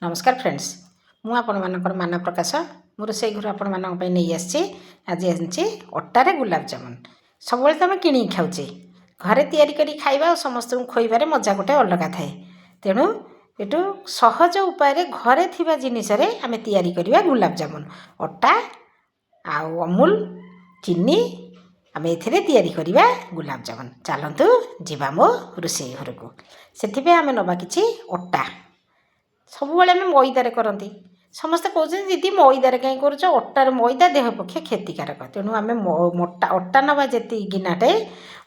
नमस्कार फ्रेंड्स मु आपण मान प्रकाश मो रोसई घर आपण नहीं आसी आज आनी अटारे गुलाब जामुन सब तुम कि खाऊे घरे तैयारी खाଇବା समस्त खोईबार मजा गोटे अलग थाए तेणु एटू सहज उपाय घरे थिबा जिनिस रे आमे तैयारी करबा गुलाब जामुन अटा आउ अमूल चीनी आमे एथिरे तैयारी करबा गुलाब जामुन चलतु जीवा मो रोसई घर को सेथिबे आमे नबा किछि अटा सब आम मैदारे करती समस्ते कहते दीदी मैदारे कहीं कर अटार मैदा देह पक्षे क्षतिकारक तेणु आम अटा नवा जी गिनाटे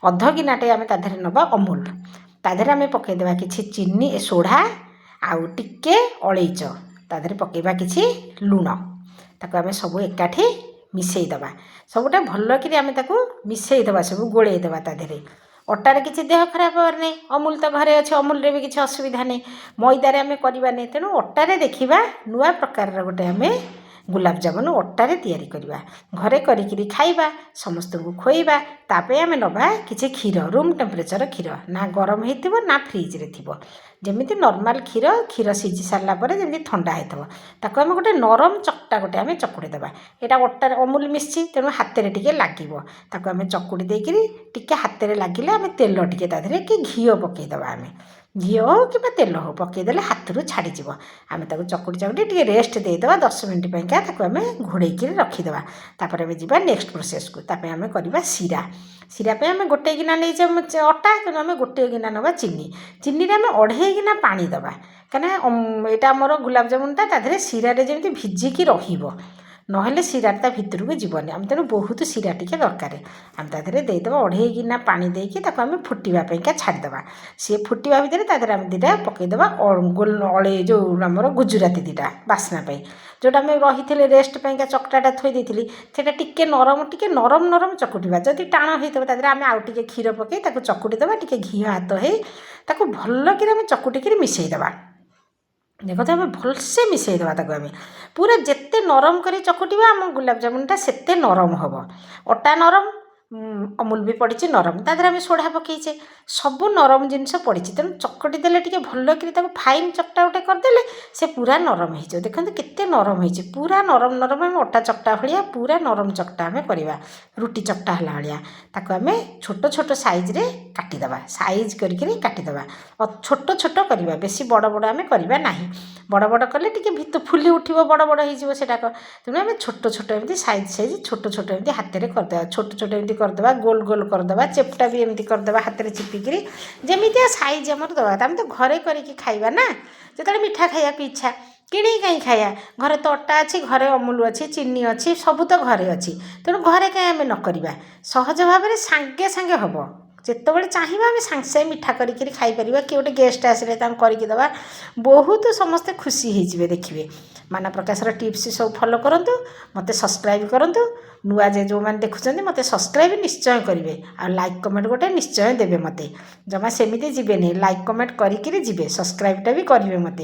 अध गिनाटे आम तादेह नवा अमूल तादेह आम पकईदेवा कि चीनी सोढ़ा आउ टिके अलैच तादेह पकईवा कि लुण ताको आम सब एकाठी मिसईदबा सबुटा भलक आम मिसईदबा सब गोलईदबा तादेह अटारे किसी देह खराब होवार नहीं अमूल तो घरे अच्छे अमूल रे भी किसी असुविधा नहीं मैदारे आम करवा नहीं तेणु अटारे देखा नुआ प्रकार गोटे आम गुलाब जामुन अटारे तैयारी करवा घरे करी खाइबा समस्त को खोईबा तापे आम नबा किसी क्षीर रूम टेम्परेचर क्षीर ना गरम होइथिबो ना फ्रिज रे थिबो जेमिति नॉर्मल क्षीर सीझी सारा पर जमी ठंडा होइथिबो ताको आम गोटे नरम चकटा गोटे आम चकुड़ी देबा एटा अटारे अमूल मिसछि तेणु हाथ रे टिके लागिबो ताको आम चकुड़ी देकिरी टिके हाथ रे लागिले आम तेल टिके ताधरे कि घी पकई देबा आम घी हो कि तेल हो पकईदे हाथ रू छाड़ीज आम चकुड़ी चकुड़ी टे रेस्ट देदेवा 10 मिनट पैंका आम घोड़े रखीदे तापर आम जा नेक्स्ट प्रोसेस को आम करवा सीरा सीरा पे आम गोटे गिना नहीं अटा तेणु आम गोटे गिना नवा चीनी चीनी आम 2.5 गिना पानी दबा कहीं यहाँ आमर गुलाब जामुनटा तादेह सीरा जमी भिजिकी रहिबो नहेले सीराटा भितर को जीवन आम तेणु बहुत सीरा टिके दरकार आम तादेह देदेव 2.5 गिना पानी देकी आम फुटापा छाड़ीदे सी फुटा भितर तादेह आम दुटा पकईदेवा अले जो आमर गुजराती दुटा बास्नाप जोटा आम रही रेस्ट पाइंका चकटाटा थोड़ी से टिके नरम नरम चकुटा जदि टाण होता तादेह आम आउ टे क्षीर पकई चकुटी देवा टिके घी हाथ हो भलक आम चकुटिक मिसईदेवा देखो आम भलसे मिसईदेवा आम पूरा जिते नरम कर चकुटा आम गुलाब जामुनटा सेते नरम हम अटा नरम अमूल भी पड़ी नरम तादेह आम सोढ़ा पकईचे सब नरम जिनस पड़ी तेणु चकटी देले टिके भलक फाइन चकटा गोटे करदे से पूरा नरम हो देखते केते नरम हो पूरा नरम नरम आम अटा चकटा भाया पूरा नरम चकटा आम करवा रुटी चकटा है भाया ताको आम छोट छोट साइज रे काटिदेवा साइज करके काटिदेवा छोट छोट करवा बेसी बड़ बड़ आम करवा ना बड़ बड़ कले टिके भितर फुली उठिबो बड़ बड़ हो सेटाक तेणु आम छोट छोट एमती साइज साइज छोट छोट एमती हाथ में करदे छोट छोट एमती करदे गोल गोल करदे चेपटा भी एमती करदे हाथ में चिपिकी जमितिया साइज आम दवा आम तो घरे करके खाइबा ना जो मिठा खाया इच्छा किणी कहीं खाया घरे तो अटा अच्छी घरे अमूल अच्छी चीनी अच्छी सब तो घरे अच्छी तेणु घरे कहीं आम न करवा सहज भाव में सांगे सांगे हम जितेबाला चाहिए आम सांगे सांगे मिठा करके खाईपर कि गोटे गेस्ट आसले करके देवा बहुत समस्ते खुशी होइजिबे देखिए माना प्रकाशर टिप्स सब फॉलो करंतु मते सब्सक्राइब करंतु नुआ जे जो मैंने देखुं मत सब्सक्राइब निश्चय करेंगे आ लाइक कमेंट गोटे निश्चय देवे मत जमा सेमती जीवे नहीं लाइक कमेंट करी जीवे सब्सक्राइबटा भी करेंगे मत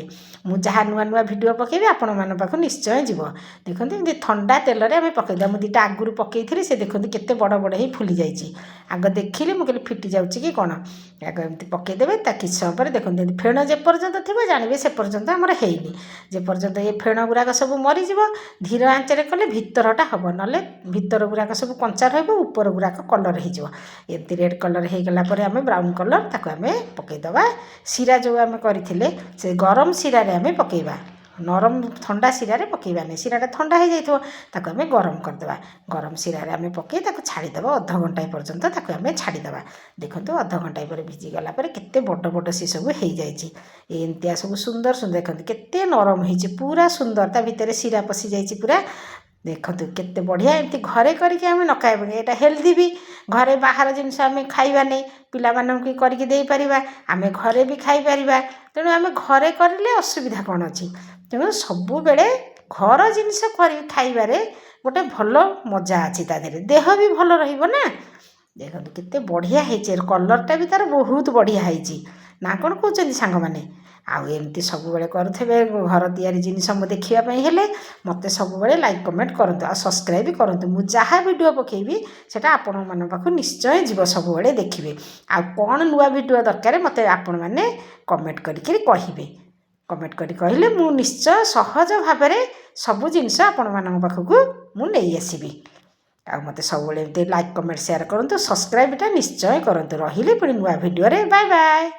मुझे नुआ नुआ भिड पकेबी आपण मान पाक निश्चय जीव देखते एमती ठंडा तेल आम पकईदा मुझे दुटा आगुरी पकई से देखते केते बड़ बड़ ही फुली जाइए आग देखिली मुझे फिटी जाऊँगी कि कौन आग एमती पकईदेवे कि समय पर देखते फेण जेपर्यंत थी जानवे से पर्यंत आमर हैनी जेपर्यंत ये फेण गुराक सब मरीज धीर आंचरे कले भितरटा हम ना भितर गुराक सब कंचा ऊपर गुराक कलर होमती रेड कलर हो गला आम ब्राउन कलर ताको आम पकईदबा सीरा जो आम करथिले से गरम सीरा रे आम पकईबा नरम ठंडा सीरा रे पकईबा नहीं सीराटा ठंडा हो जाइए ताको आम गरम करदे गरम सीरा रे आम पकई छाड़ीदे अध घंटा पर्यंत ताको आम छाड़ीदे देखो अध घंटा पर भिजिगला केते बड़ बड़ सी सब हो जाइए एमतिया सब सुंदर सुंदर देखते केते नरम हो पूरा सुंदर ता भितर सीरा पशि जाइए पूरा देखो केते बढ़िया एमती घरे करके आम न खाइबा यहाँ हेल्दी भी घरे बाहर जिनस आम खाइबा नहीं पिला मानक करके दे पारिबा आम घरे भी खाई पारिबा तेणु आम घरे करले असुविधा कौन अच्छी तेणु सबु बेले घर जिनस कर खाइबारे गोटे भल मजा अच्छी तादेह देह भी भल रहिबो ना देखो केते बढ़िया है कलरटा भी तार बहुत बढ़िया है ना कौन कहते सांग मैंने आउ एमती सब बेले करुवे घर तैयारी जिनिस देखापी हेले मत सब बेले लाइक कमेंट करूँ आ सब्सक्राइब करूँ मुझे जहाँ वीडियो पकेबी से आपण मान पाक निश्चय जीव सब बेले देखिए आ कौन नुआ वीडियो दरकार मत आपण मैंने कमेंट करके कहिबे। कमेंट करी कहले मु निश्चय सहज भाव में सबू जिनस आपण मान पाखक मु नहीं आसबि आ मते सब लाइक कमेंट शेयर करूँ सब्सक्राइबटा निश्चय करूँ रही पुणी नुआ भिडियो बाय बाय।